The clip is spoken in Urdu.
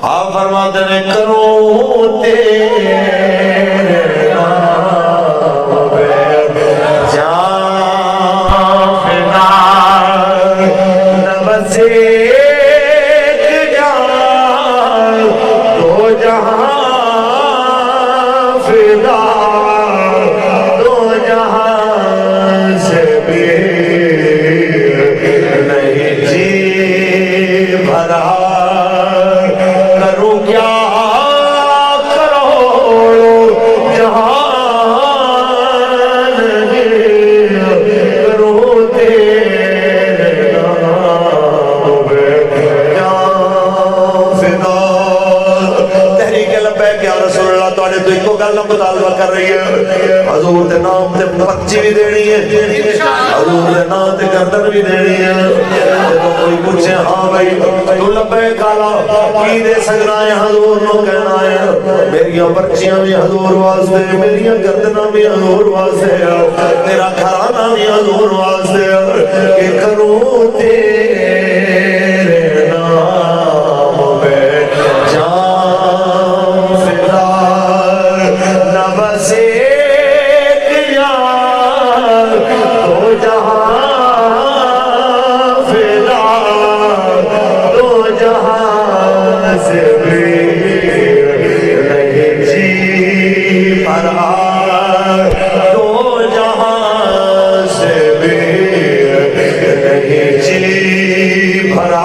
آپ فرماتے ہیں کروں تیرے نام پہ جان فدا، نہ بس ایک جان دو جہاں فدا، دو جہاں سے بھی نہیں جی بھرا، کروں کیا کروڑوں جہان کروں تیرے نام پہ جان فدا۔ تحریک لبیک یا رسول اللہ تواڈے تو ایک گل مطالبہ کر رہی ہے، حضور دے نام تے پرچی بھی دینی ہے، حضور دے نام تے گردن بھی دینی ہے۔ جب کوئی پوچھے ہاں بھائی تو لبیک آلا کی دے سکنا ہے، حضور نو کہنا ہے میریاں پرچیاں بھی حضور واسطے، میریاں گردناں بھی حضور واسطے، میرا گھرانہ بھی حضور واسطے، کہ کروں تیرے نام پہ جان فدا، نہ بس ایک جان دو جہاں فدا، دو جہاں سے بھی نہیں جی بھرا، دو جہاں سے بھی نہیں جی بھرا۔